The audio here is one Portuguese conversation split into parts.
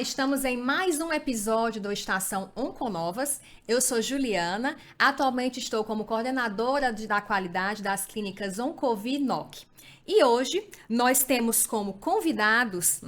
estamos em mais um episódio do Estação Onconovas. Eu sou Juliana, atualmente estou como coordenadora da qualidade das clínicas Oncovi e NOC. E hoje nós temos como convidados,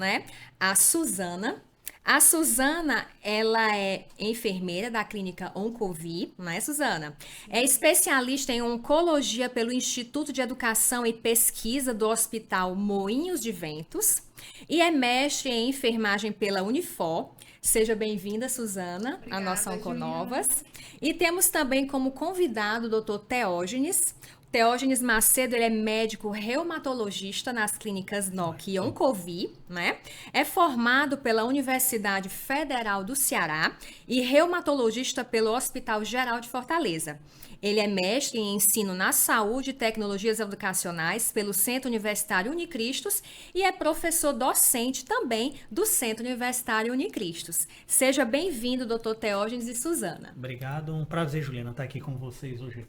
a Suzana. A Suzana, ela é enfermeira da clínica Oncovi, não é, Suzana? É especialista em oncologia pelo Instituto de Educação e Pesquisa do Hospital Moinhos de Ventos e é mestre em enfermagem pela Unifor. Seja bem-vinda, Suzana, à nossa Onconovas. E temos também como convidado o Dr. Teógenes. Teógenes Macedo, ele é médico reumatologista nas clínicas NOC e Oncovi, né? É formado pela Universidade Federal do Ceará e reumatologista pelo Hospital Geral de Fortaleza. Ele é mestre em ensino na saúde e tecnologias educacionais pelo Centro Universitário Unicristos e é professor docente também do Centro Universitário Unicristos. Seja bem-vindo, Dr. Teógenes e Suzana. Obrigado, um prazer, Juliana, estar aqui com vocês hoje.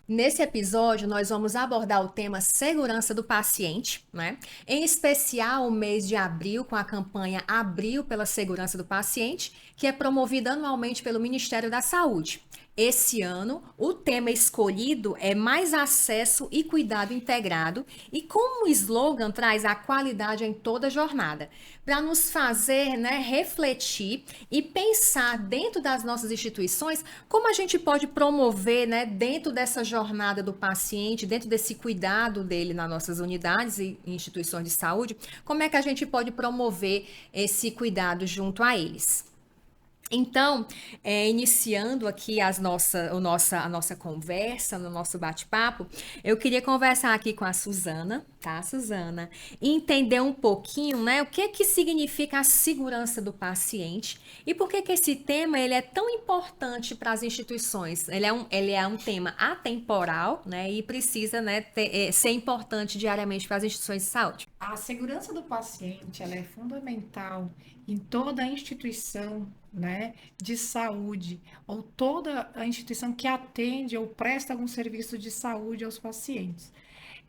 Nesse episódio, nós vamos abordar o tema segurança do paciente, né? Em especial o mês de abril, com a campanha Abril pela Segurança do Paciente, que é promovida anualmente pelo Ministério da Saúde. Esse ano, o tema escolhido é mais acesso e cuidado integrado e como o slogan traz a qualidade em toda a jornada, para nos fazer refletir e pensar dentro das nossas instituições como a gente pode promover dentro dessa jornada do paciente, dentro desse cuidado dele nas nossas unidades e instituições de saúde, como é que a gente pode promover esse cuidado junto a eles. Então, iniciando aqui a nossa conversa, no nosso bate-papo, eu queria conversar aqui com a Suzana, tá, Suzana? E entender um pouquinho, o que significa a segurança do paciente e por que esse tema ele é tão importante para as instituições. Ele é um tema atemporal, e precisa ser importante diariamente para as instituições de saúde. A segurança do paciente ela é fundamental em toda a instituição, de saúde, ou toda a instituição que atende ou presta algum serviço de saúde aos pacientes.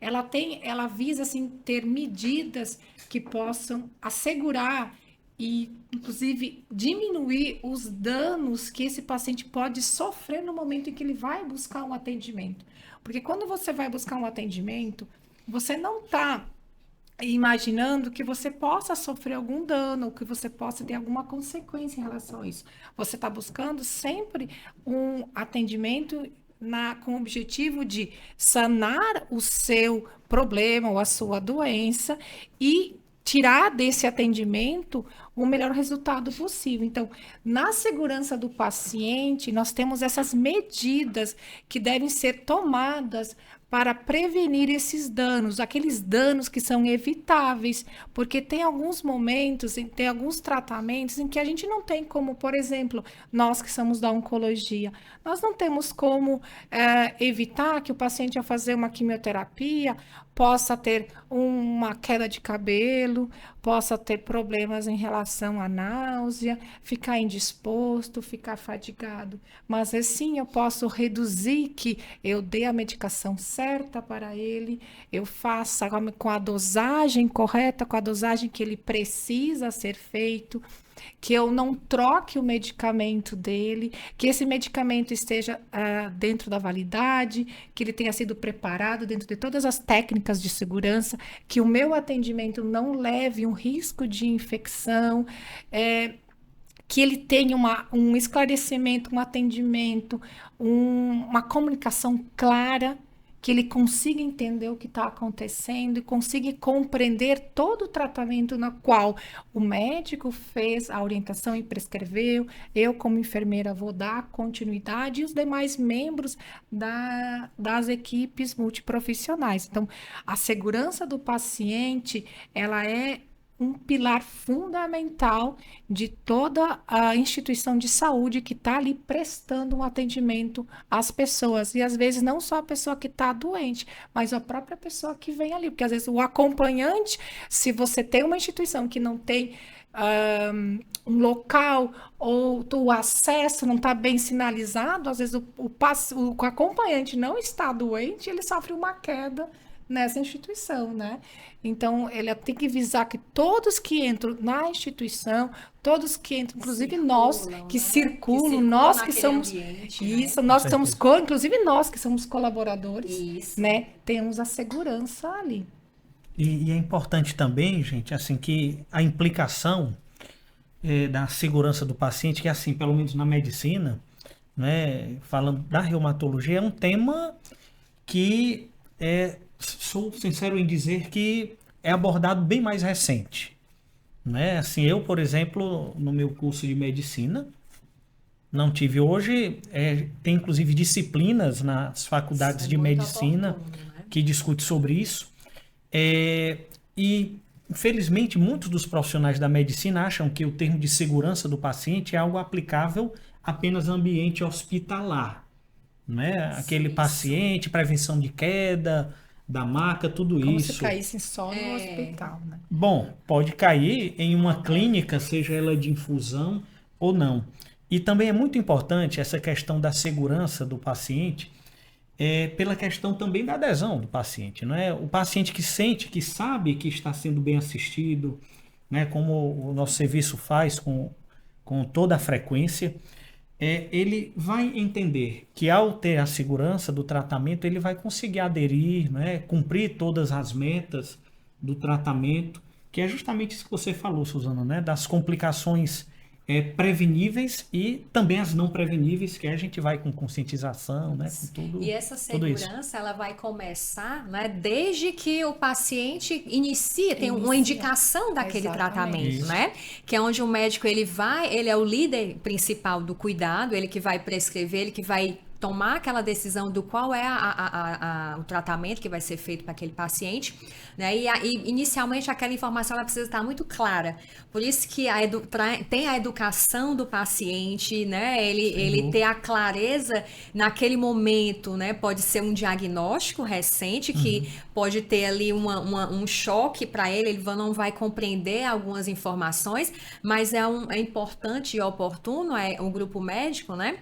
Ela visa assim ter medidas que possam assegurar e, inclusive, diminuir os danos que esse paciente pode sofrer no momento em que ele vai buscar um atendimento. Porque quando você vai buscar um atendimento, você não está imaginando que você possa sofrer algum dano, ou que você possa ter alguma consequência em relação a isso. Você está buscando sempre um atendimento com o objetivo de sanar o seu problema ou a sua doença e tirar desse atendimento o melhor resultado possível. Então, na segurança do paciente, nós temos essas medidas que devem ser tomadas para prevenir esses danos, aqueles danos que são evitáveis, porque tem alguns momentos, tem alguns tratamentos em que a gente não tem como, por exemplo, nós que somos da oncologia, nós não temos como evitar que o paciente, ao fazer uma quimioterapia, possa ter uma queda de cabelo, possa ter problemas em relação à náusea, ficar indisposto, ficar fadigado. Mas assim eu posso reduzir que eu dê a medicação certa para ele, eu faça com a dosagem correta, com a dosagem que ele precisa ser feito, que eu não troque o medicamento dele, que esse medicamento esteja dentro da validade, que ele tenha sido preparado dentro de todas as técnicas de segurança, que o meu atendimento não leve um risco de infecção, que ele tenha um esclarecimento, um atendimento, uma comunicação clara, que ele consiga entender o que está acontecendo e consiga compreender todo o tratamento no qual o médico fez a orientação e prescreveu, eu como enfermeira vou dar continuidade e os demais membros das equipes multiprofissionais. Então, a segurança do paciente, ela é um pilar fundamental de toda a instituição de saúde que está ali prestando um atendimento às pessoas. E às vezes não só a pessoa que está doente, mas a própria pessoa que vem ali. Porque às vezes o acompanhante, se você tem uma instituição que não tem um local ou o acesso não está bem sinalizado, às vezes o acompanhante não está doente, ele sofre uma queda nessa instituição, né? Então, ele tem que visar que todos que entram na instituição, todos que entram, inclusive nós que né? circulam, nós que naquele somos ambiente, isso, né? nós que Com somos, certeza. inclusive nós que somos colaboradores, Isso. né? Temos a segurança ali. E é importante também, gente, assim, que a implicação da segurança do paciente, que assim, pelo menos na medicina, né, falando da reumatologia, é um tema que sou sincero em dizer que é abordado bem mais recente, né? Assim, eu, por exemplo, no meu curso de medicina, não tive hoje, tem inclusive disciplinas nas Isso faculdades é de muito medicina oportuno, né? que discute sobre isso. E, infelizmente, muitos dos profissionais da medicina acham que o termo de segurança do paciente é algo aplicável apenas no ambiente hospitalar, né? Aquele Isso. paciente, prevenção de queda, da maca, tudo Como se isso. caíssem só no hospital, né? Bom, pode cair em uma clínica, seja ela de infusão ou não. E também é muito importante essa questão da segurança do paciente, pela questão também da adesão do paciente, não é? O paciente que sente, que sabe que está sendo bem assistido, né? Como o nosso serviço faz com toda a frequência, ele vai entender que ao ter a segurança do tratamento, ele vai conseguir aderir, né? Cumprir todas as metas do tratamento, que é justamente isso que você falou, Suzana, né? Das complicações preveníveis e também as não preveníveis, que a gente vai com conscientização, né? Com E essa tudo isso. segurança, ela vai começar, né, desde que o paciente inicia, tem uma Inicia. indicação daquele Exatamente. tratamento, Isso. né? Que é onde o médico, ele é o líder principal do cuidado, ele que vai prescrever, ele que vai tomar aquela decisão do qual é o tratamento que vai ser feito para aquele paciente, né? E inicialmente aquela informação ela precisa estar muito clara. Por isso que tem a educação do paciente, né? Ele ter a clareza naquele momento, né? Pode ser um diagnóstico recente que pode ter ali um choque para ele não vai compreender algumas informações, mas é importante e oportuno o grupo médico, né?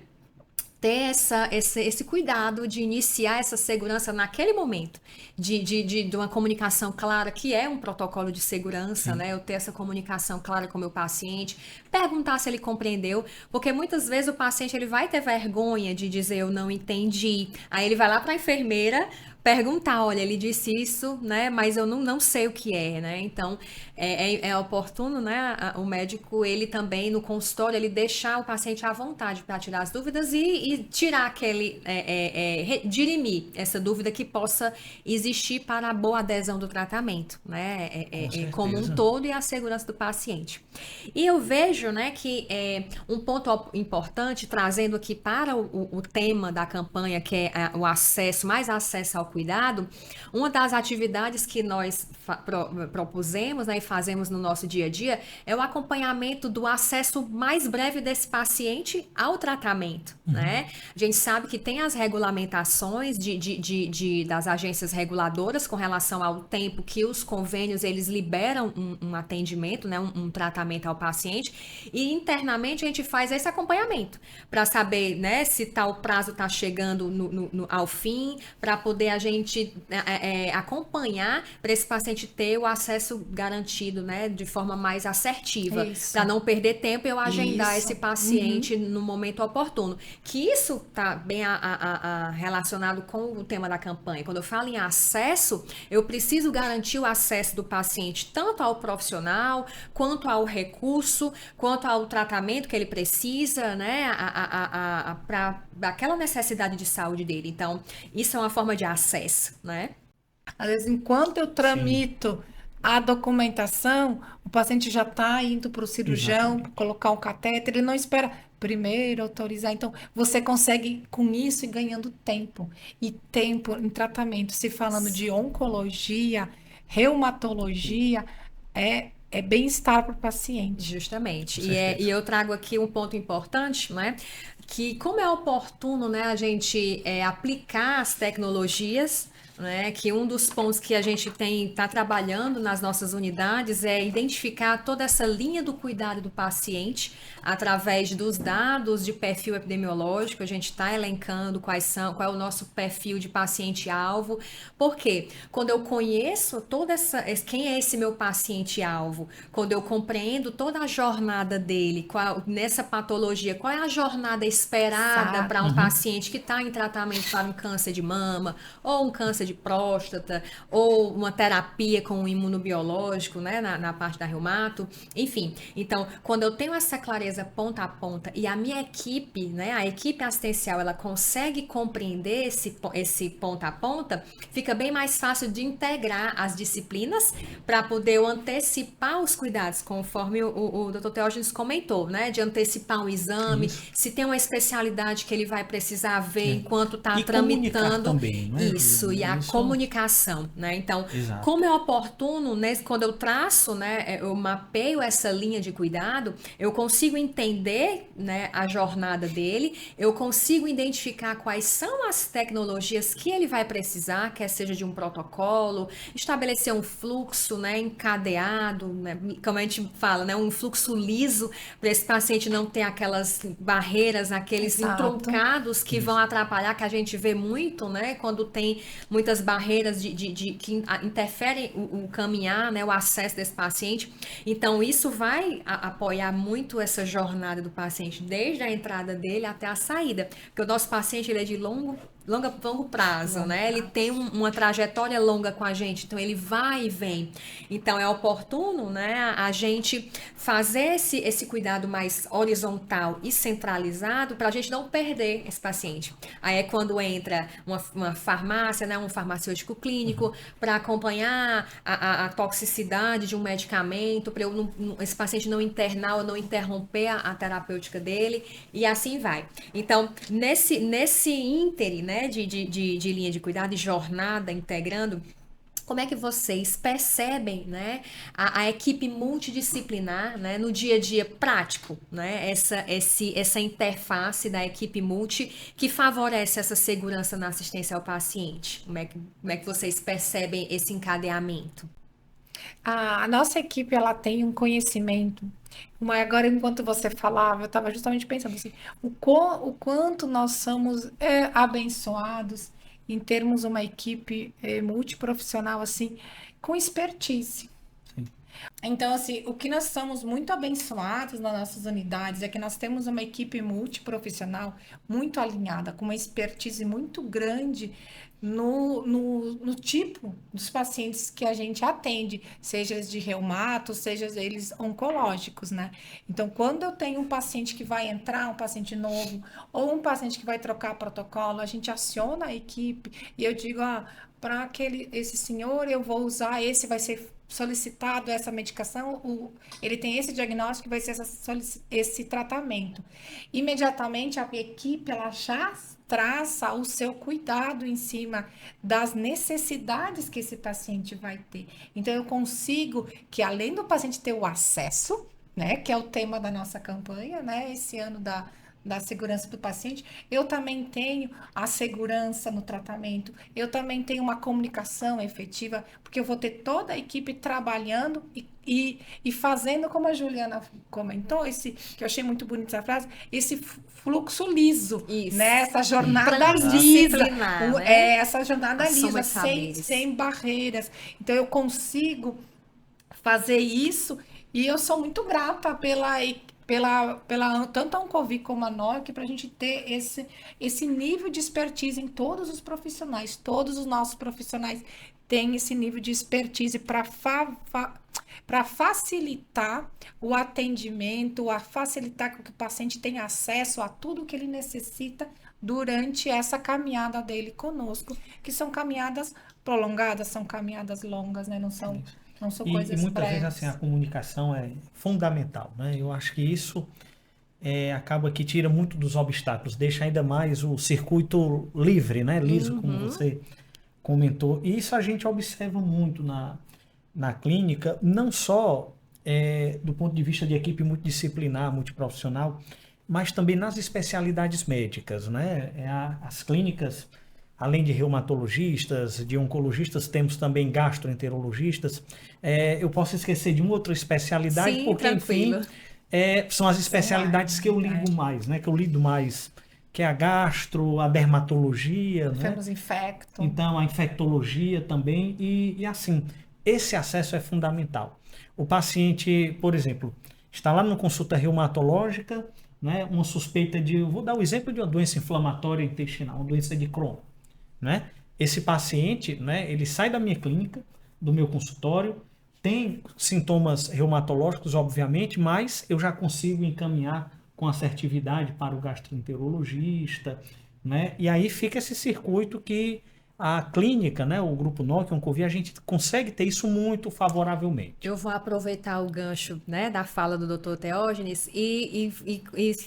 Ter esse cuidado de iniciar essa segurança naquele momento, de uma comunicação clara, que é um protocolo de segurança, né? Eu ter essa comunicação clara com o meu paciente, perguntar se ele compreendeu, porque muitas vezes o paciente ele vai ter vergonha de dizer eu não entendi, aí ele vai lá para a enfermeira perguntar, olha, ele disse isso, né, mas eu não sei o que é, né, então é oportuno, né, o médico, ele também no consultório, ele deixar o paciente à vontade para tirar as dúvidas e tirar dirimir essa dúvida que possa existir para a boa adesão do tratamento, né, Com como um certeza. todo e a segurança do paciente. E eu vejo, né, que um ponto importante, trazendo aqui para o tema da campanha, que é o acesso, mais acesso ao cuidado, uma das atividades que nós propusemos, né, e fazemos no nosso dia a dia é o acompanhamento do acesso mais breve desse paciente ao tratamento, né? A gente sabe que tem as regulamentações das agências reguladoras com relação ao tempo que os convênios eles liberam um atendimento, né, um tratamento ao paciente, e internamente a gente faz esse acompanhamento para saber, né, se tal prazo está chegando ao fim, para poder a gente acompanhar para esse paciente ter o acesso garantido, né, de forma mais assertiva, Isso. para não perder tempo e eu agendar Isso. esse paciente no momento oportuno. Que isso está bem relacionado com o tema da campanha. Quando eu falo em acesso, eu preciso garantir o acesso do paciente tanto ao profissional, quanto ao recurso, quanto ao tratamento que ele precisa, né, para aquela necessidade de saúde dele. Então, isso é uma forma de acesso, né? Às vezes, enquanto eu tramito a documentação, o paciente já está indo para o cirurgião Exatamente. colocar um catéter, ele não espera primeiro autorizar. Então, você consegue com isso ir ganhando tempo. E tempo em tratamento, se falando de oncologia, reumatologia, é bem-estar para o paciente. Justamente. Com E certeza. eu trago aqui um ponto importante, né? Que como é oportuno, né, a gente aplicar as tecnologias, né, que um dos pontos que a gente está trabalhando nas nossas unidades é identificar toda essa linha do cuidado do paciente através dos dados de perfil epidemiológico. A gente está elencando qual é o nosso perfil de paciente-alvo. Por quê? Quando eu conheço quem é esse meu paciente-alvo, quando eu compreendo toda a jornada dele, nessa patologia, qual é a jornada esperada para um paciente que está em tratamento para um câncer de mama, ou um câncer de próstata, ou uma terapia com um imunobiológico, né, na parte da reumato, enfim. Então, quando eu tenho essa clareza ponta a ponta e a minha equipe, né, a equipe assistencial, ela consegue compreender esse ponta a ponta, fica bem mais fácil de integrar as disciplinas para poder eu antecipar os cuidados, conforme o Dr. Teógenes comentou, né, de antecipar um exame, se tem uma especialidade que ele vai precisar ver enquanto está tramitando. Também, né, isso, e a comunicação, né? Então, como é oportuno, né, quando eu traço, né, eu mapeio essa linha de cuidado, eu consigo entender, né, a jornada dele, eu consigo identificar quais são as tecnologias que ele vai precisar, quer seja de um protocolo, estabelecer um fluxo, né, encadeado, né, como a gente fala, né, um fluxo liso, para esse paciente não ter aquelas barreiras, aqueles entruncados que vão atrapalhar, que a gente vê muito, né, quando tem muitas barreiras que interferem o caminhar, né, o acesso desse paciente. Então, isso vai apoiar muito essa jornada do paciente, desde a entrada dele até a saída. Porque o nosso paciente, ele é de longo prazo, né? Ele tem uma trajetória longa com a gente, então ele vai e vem. Então é oportuno, né, a gente fazer esse cuidado mais horizontal e centralizado para a gente não perder esse paciente. Aí é quando entra uma farmácia, né, um farmacêutico clínico, para acompanhar a toxicidade de um medicamento, para esse paciente não internar ou não interromper a terapêutica dele, e assim vai. Então, nesse íntere, né, de linha de cuidado e jornada integrando, como é que vocês percebem, né, a equipe multidisciplinar, né, no dia a dia prático, né, essa interface da equipe multi que favorece essa segurança na assistência ao paciente? Como é que vocês percebem esse encadeamento? A nossa equipe, ela tem um conhecimento. Mas agora, enquanto você falava, eu estava justamente pensando assim, o quanto nós somos abençoados em termos uma equipe multiprofissional, assim, com expertise. Então, assim, o que nós somos muito abençoados nas nossas unidades é que nós temos uma equipe multiprofissional muito alinhada, com uma expertise muito grande no tipo dos pacientes que a gente atende, seja eles de reumato, seja eles oncológicos, né? Então, quando eu tenho um paciente que vai entrar, um paciente novo, ou um paciente que vai trocar protocolo, a gente aciona a equipe e eu digo, para esse senhor eu vou usar, esse vai ser solicitado essa medicação, ele tem esse diagnóstico, vai ser esse tratamento. Imediatamente a equipe, ela já traça o seu cuidado em cima das necessidades que esse paciente vai ter. Então, eu consigo que, além do paciente ter o acesso, né, que é o tema da nossa campanha, né, esse ano da segurança do paciente, eu também tenho a segurança no tratamento, eu também tenho uma comunicação efetiva, porque eu vou ter toda a equipe trabalhando e fazendo, como a Juliana comentou, que eu achei muito bonita essa frase, esse fluxo liso, né? Essa jornada lisa, né? Essa jornada lisa, sem barreiras. Então, eu consigo fazer isso e eu sou muito grata pela tanto a Oncovic como a NOC, para a gente ter esse nível de expertise em todos os profissionais. Todos os nossos profissionais têm esse nível de expertise para facilitar o atendimento, a facilitar que o paciente tenha acesso a tudo que ele necessita durante essa caminhada dele conosco, que são caminhadas prolongadas, são caminhadas longas, né? Não são coisas e muitas breves. vezes assim, a comunicação é fundamental, né? Eu acho que isso acaba que tira muito dos obstáculos, deixa ainda mais o circuito livre, né? Liso, como você comentou. E isso a gente observa muito na clínica, não só do ponto de vista de equipe multidisciplinar, multiprofissional, mas também nas especialidades médicas, né? As clínicas além de reumatologistas, de oncologistas, temos também gastroenterologistas. Eu posso esquecer de uma outra especialidade, Sim, porque, tranquilo. enfim, são as especialidades que eu lido mais, né? Que eu lido mais, que é a gastro, a dermatologia, né? Temos infecto. Então, a infectologia também, e assim, esse acesso é fundamental. O paciente, por exemplo, está lá numa consulta reumatológica, né, uma suspeita de, vou dar o exemplo de uma doença inflamatória intestinal, uma doença de Crohn, né? Esse paciente, né, ele sai da minha clínica, do meu consultório, tem sintomas reumatológicos, obviamente, mas eu já consigo encaminhar com assertividade para o gastroenterologista, né? E aí fica esse circuito que a clínica, né, o grupo NOC, Oncovia, a gente consegue ter isso muito favoravelmente. Eu vou aproveitar o gancho, né, da fala do Dr. Teógenes e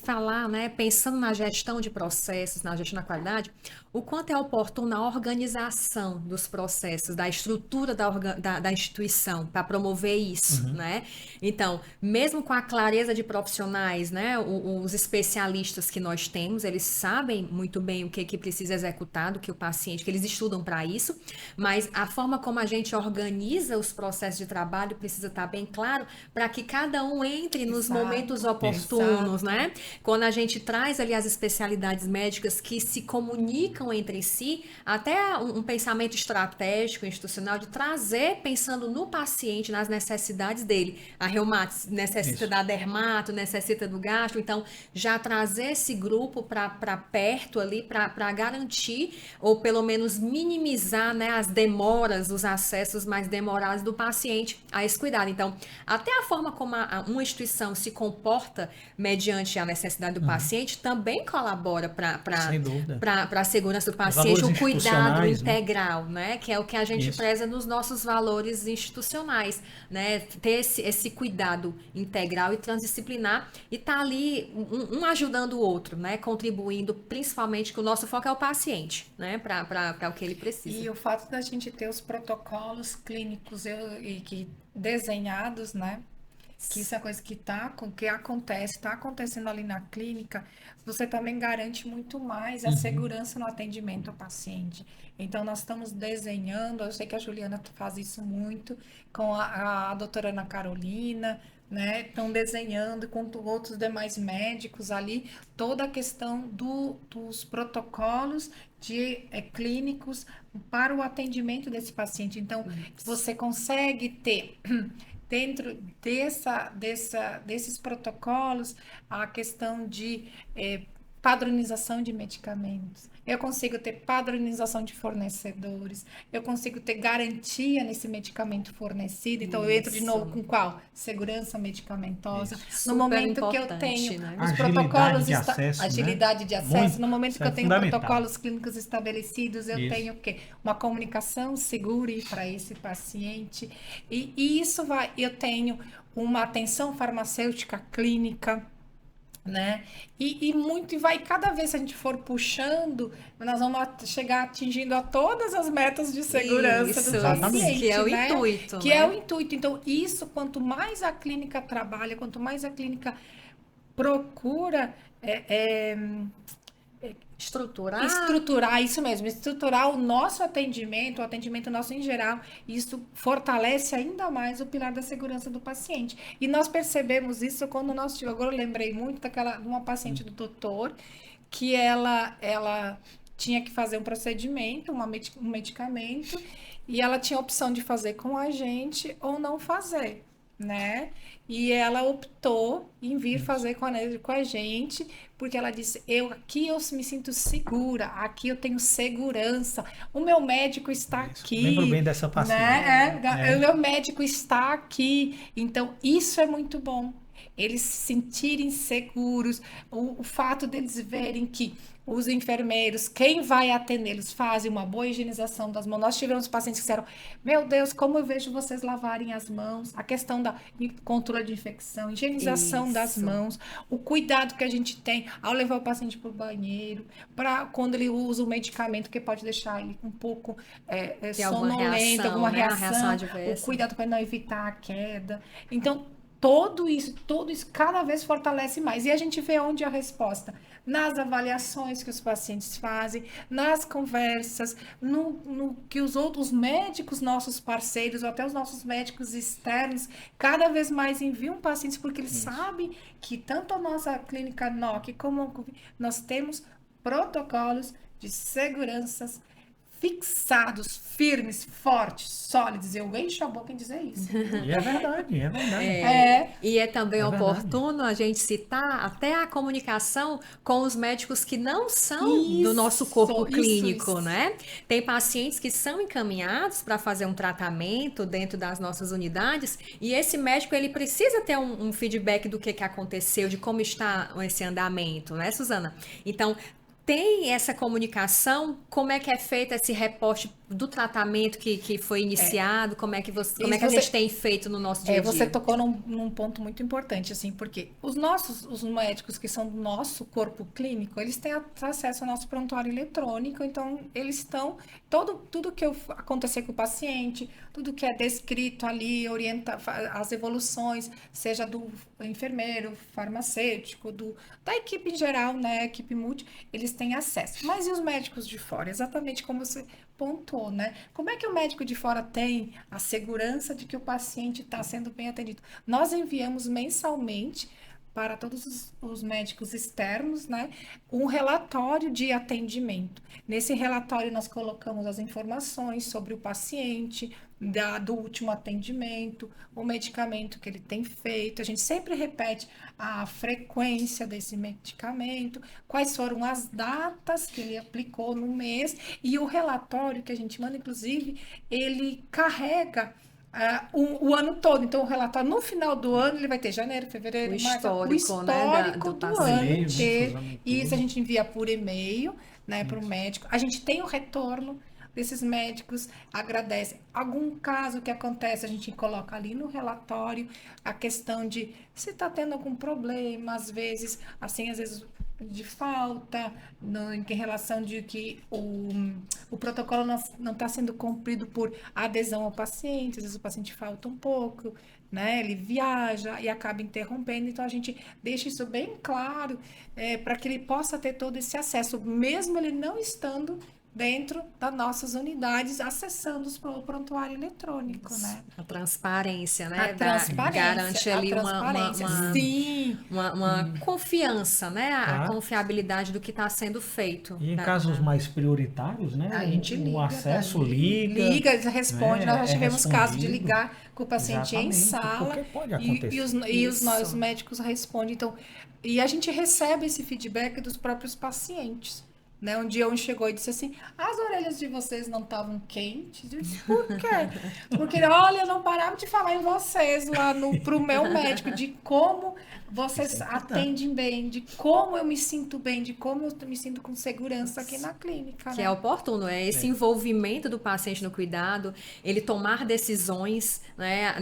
falar, né, pensando na gestão de processos, na gestão da qualidade, o quanto é oportuna a organização dos processos, da estrutura da instituição para promover isso, né? Então, mesmo com a clareza de profissionais, né, os especialistas que nós temos, eles sabem muito bem o que precisa executar, do que o paciente, que eles estudam para isso, mas a forma como a gente organiza os processos de trabalho precisa estar bem claro para que cada um entre nos Exato, momentos oportunos, né? Quando a gente traz ali as especialidades médicas que se comunicam entre si, até um pensamento estratégico, institucional, de trazer, pensando no paciente, nas necessidades dele. A reumato necessita da dermato, necessita do gastro, então já trazer esse grupo para perto ali, para garantir, ou pelo menos minimizar, né, as demoras, os acessos mais demorados do paciente a esse cuidado. Então, até a forma como uma instituição se comporta mediante a necessidade do paciente também colabora para a segurança do paciente, o cuidado integral, né? Que é o que a gente preza nos nossos valores institucionais, né? Ter esse cuidado integral e transdisciplinar e tá ali um ajudando o outro, né? Contribuindo, principalmente que o nosso foco é o paciente, né? Para o que ele precisa. E o fato da gente ter os protocolos clínicos desenhados, né? Que isso é coisa que está acontecendo ali na clínica, você também garante muito mais a segurança no atendimento ao paciente. Então, nós estamos desenhando, eu sei que a Juliana faz isso muito, com a doutora Ana Carolina, né? Estão desenhando com outros demais médicos ali, toda a questão dos protocolos clínicos para o atendimento desse paciente. Então, você consegue ter dentro desses protocolos, a questão de padronização de medicamentos. Eu consigo ter padronização de fornecedores. Eu consigo ter garantia nesse medicamento fornecido. Então, eu entro de novo com qual? Segurança medicamentosa. No momento que eu tenho, né? os protocolos... de acesso, agilidade, né? De acesso. Muito, no momento que eu tenho protocolos clínicos estabelecidos, eu isso. tenho o quê? Uma comunicação segura para esse paciente. E isso vai... Eu tenho uma atenção farmacêutica clínica, né? E vai cada vez, se a gente for puxando, nós vamos chegar atingindo a todas as metas de segurança do paciente, que é o né? intuito. Que é o intuito. Então, isso, quanto mais a clínica trabalha, quanto mais a clínica procura estruturar, isso mesmo, estruturar o nosso atendimento, o atendimento nosso em geral, isso fortalece ainda mais o pilar da segurança do paciente. E nós percebemos isso quando nós tivemos, agora eu lembrei muito de uma paciente do doutor, que ela tinha que fazer um procedimento, um medicamento, e ela tinha a opção de fazer com a gente ou não fazer, né? E ela optou em vir fazer com a gente, porque ela disse, aqui eu me sinto segura, aqui eu tenho segurança, o meu médico está aqui. Lembro bem dessa paciente. Né? O meu médico está aqui. Então, isso é muito bom. Eles se sentirem seguros, o fato deles verem que os enfermeiros, quem vai atendê-los, fazem uma boa higienização das mãos. Nós tivemos pacientes que disseram, meu Deus, como eu vejo vocês lavarem as mãos, a questão da controle de infecção, higienização das mãos, o cuidado que a gente tem ao levar o paciente para o banheiro, para quando ele usa o medicamento, que pode deixar ele um pouco sonolento, alguma reação, o cuidado para não evitar a queda. Então, tudo isso cada vez fortalece mais. E a gente vê onde a resposta nas avaliações que os pacientes fazem, nas conversas, no que os outros médicos, nossos parceiros, ou até os nossos médicos externos, cada vez mais enviam pacientes, porque eles sabem que tanto a nossa clínica NOC como a Oncovy, nós temos protocolos de seguranças fixados, firmes, fortes, sólidos. Eu encho a boca em dizer isso. E é verdade, é verdade. E é também É verdade. oportuno a gente citar até a comunicação com os médicos que não são do nosso corpo clínico, isso. né? Tem pacientes que são encaminhados para fazer um tratamento dentro das nossas unidades e esse médico ele precisa ter um feedback do que aconteceu, de como está esse andamento, né, Suzana? Então, tem essa comunicação? Como é que é feito esse reporte do tratamento que foi iniciado? Como é que a gente tem feito no nosso dia a dia? Você tocou num ponto muito importante, assim, porque os médicos que são do nosso corpo clínico, eles têm acesso ao nosso prontuário eletrônico, então eles estão, tudo que acontecer com o paciente, tudo que é descrito ali, orienta as evoluções, seja do enfermeiro, farmacêutico, da equipe em geral, né, equipe multi, eles têm acesso. Mas e os médicos de fora? Exatamente como você pontuou, né? Como é que o médico de fora tem a segurança de que o paciente está sendo bem atendido? Nós enviamos mensalmente para todos os médicos externos, né, um relatório de atendimento. Nesse relatório nós colocamos as informações sobre o paciente, do último atendimento, o medicamento que ele tem feito. A gente sempre repete a frequência desse medicamento, quais foram as datas que ele aplicou no mês e o relatório que a gente manda, inclusive, ele carrega o ano todo. Então, o relatório no final do ano, ele vai ter janeiro, fevereiro, março, o histórico do ano inteiro. E isso a gente envia por e-mail, né, para o médico. A gente tem o retorno desses médicos, agradecem. Algum caso que acontece, a gente coloca ali no relatório a questão de se está tendo algum problema, às vezes de falta, em relação de que o protocolo não está sendo cumprido por adesão ao paciente, às vezes o paciente falta um pouco, né? Ele viaja e acaba interrompendo, então a gente deixa isso bem claro para que ele possa ter todo esse acesso, mesmo ele não estando dentro das nossas unidades, acessando o prontuário eletrônico, né? A transparência, né? A transparência. Garante ali uma confiança, né? A confiabilidade do que está sendo feito. E em casos mais prioritários, né? A gente liga. O acesso liga. Responde. Nós já tivemos casos de ligar com o paciente em sala. Porque pode acontecer. E os médicos respondem. Então, e a gente recebe esse feedback dos próprios pacientes. Né? Um dia um chegou e disse assim, as orelhas de vocês não estavam quentes? Eu disse, por quê? Porque, olha, eu não parava de falar em vocês lá pro meu médico, de como vocês atendem bem, de como eu me sinto bem, de como eu me sinto com segurança aqui na clínica. Que é oportuno, esse envolvimento do paciente no cuidado, ele tomar decisões, né?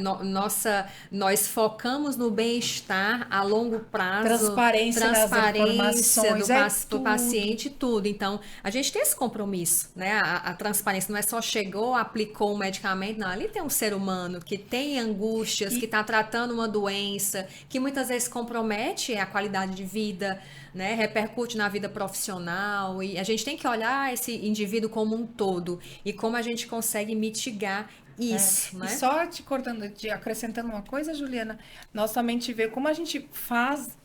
Nós focamos no bem-estar a longo prazo, transparência das informações, do paciente, tudo. Então, a gente tem esse compromisso, né? A transparência não é só chegou, aplicou um medicamento, não. Ali tem um ser humano que tem angústias, que está tratando uma doença, que muitas vezes compromete a qualidade de vida, né? Repercute na vida profissional. E a gente tem que olhar esse indivíduo como um todo e como a gente consegue mitigar isso, né? E só acrescentando uma coisa, Juliana, nós também tivemos como a gente faz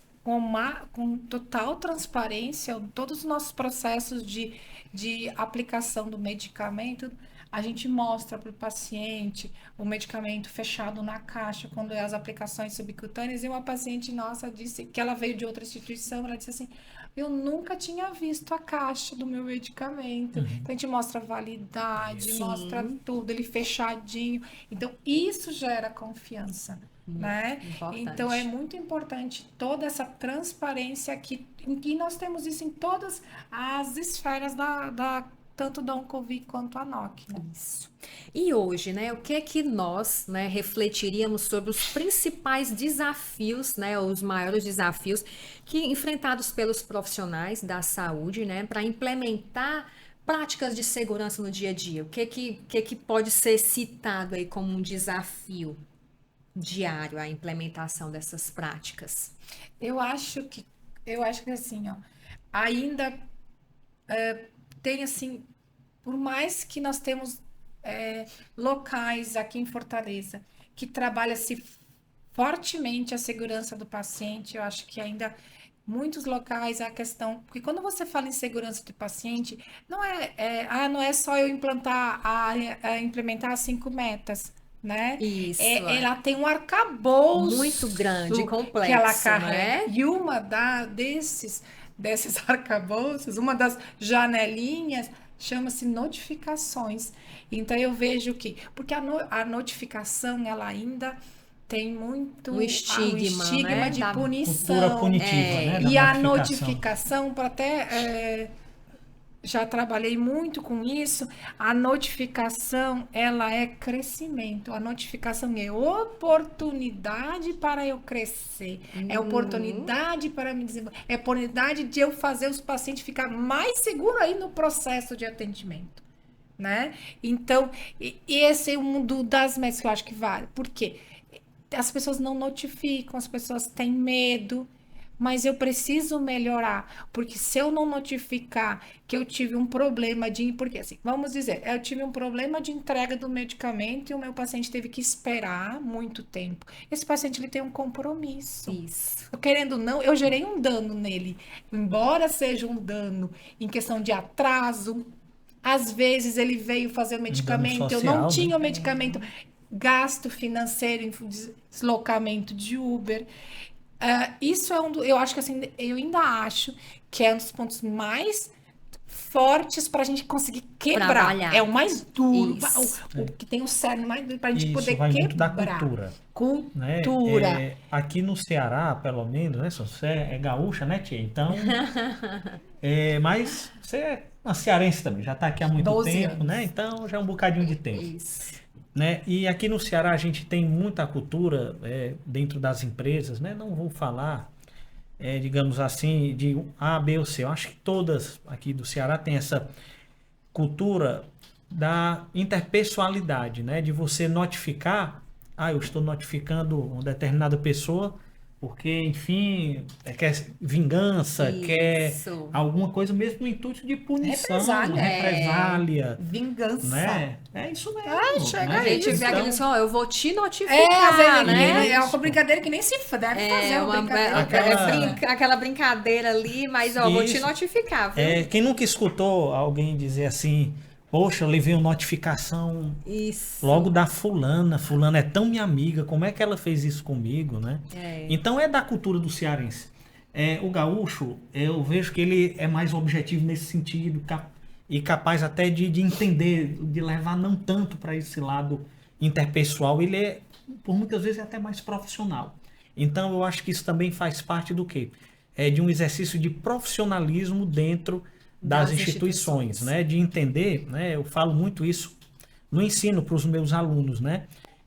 com total transparência todos os nossos processos de aplicação do medicamento. A gente mostra para o paciente o medicamento fechado na caixa, quando é as aplicações subcutâneas. E uma paciente nossa disse que ela veio de outra instituição, ela disse assim, eu nunca tinha visto a caixa do meu medicamento. Então, a gente mostra a validade, mostra tudo, ele fechadinho. Então, isso gera confiança. Né? Então é muito importante toda essa transparência em que nós temos isso em todas as esferas tanto da Oncovy quanto a NOC. Né? Isso. E hoje, né, o que é que nós, né, refletiríamos sobre os principais desafios, né, os maiores desafios enfrentados pelos profissionais da saúde, né, para implementar práticas de segurança no dia a dia? O que que pode ser citado aí como um desafio diário a implementação dessas práticas? Eu acho que assim, ó, ainda tem assim, por mais que nós temos locais aqui em Fortaleza que trabalha-se fortemente a segurança do paciente, eu acho que ainda muitos locais a questão, porque quando você fala em segurança do paciente, não é só eu implementar as 5 metas, né? Isso, Ela tem um arcabouço muito grande, que ela complexo, carrega. né? E desses arcabouços, uma das janelinhas chama-se notificações. Então eu vejo que, porque a notificação ela ainda tem muito Um um estigma, estigma né? de Da Cultura punição. punitiva, né? Da E a notificação. notificação, para até já trabalhei muito com isso, a notificação, ela é crescimento. A notificação é oportunidade para eu crescer, é oportunidade para me desenvolver, é oportunidade de eu fazer os pacientes ficar mais seguros aí no processo de atendimento, né? Então, esse é um das metas que eu acho que vale. Por quê? As pessoas não notificam, as pessoas têm medo, mas eu preciso melhorar, porque se eu não notificar que eu tive um problema porque assim, vamos dizer, eu tive um problema de entrega do medicamento e o meu paciente teve que esperar muito tempo. Esse paciente ele tem um compromisso. Isso. Eu querendo ou não, eu gerei um dano nele, embora seja um dano em questão de atraso. Às vezes ele veio fazer o medicamento, eu não social, tinha o né? medicamento, gasto financeiro em deslocamento de Uber. Isso eu acho que assim, eu ainda acho que é um dos pontos mais fortes para a gente conseguir quebrar. Trabalhar. É o mais duro, Isso. o que tem o cerne mais duro para a gente Isso poder vai quebrar. muito da cultura. Né? Cultura. Aqui no Ceará, pelo menos, né? Você é gaúcha, né, tia? Então, mas você é uma cearense também, já está aqui há muito 12 tempo, anos. né? Então já é um bocadinho de tempo. Isso. Né? E aqui no Ceará a gente tem muita cultura dentro das empresas, né? Não vou falar, digamos assim, de A, B ou C. Eu acho que todas aqui do Ceará têm essa cultura da interpessoalidade, né? De você notificar, eu estou notificando uma determinada pessoa porque, enfim, quer vingança, quer Isso. alguma coisa mesmo no intuito de punição, Represália. represália, Vingança. né? É isso mesmo. chega né? A gente vê Então, aquele só, eu vou te Às notificar, vezes, né? é uma brincadeira que nem se deve fazer. É uma uma, brincadeira. aquela brincadeira ali, mas ó, vou te Isso. notificar, viu? Quem nunca escutou alguém dizer assim, poxa, eu levei uma notificação Isso. logo da fulana é tão minha amiga, como é que ela fez isso comigo, né? Então é da cultura do cearense. O gaúcho, eu vejo que ele é mais objetivo nesse sentido e capaz até de entender, de levar não tanto para esse lado interpessoal, ele é, por muitas vezes, até mais profissional. Então eu acho que isso também faz parte do quê? De um exercício de profissionalismo dentro das instituições, né? De entender, né? Eu falo muito isso no ensino para os meus alunos, né?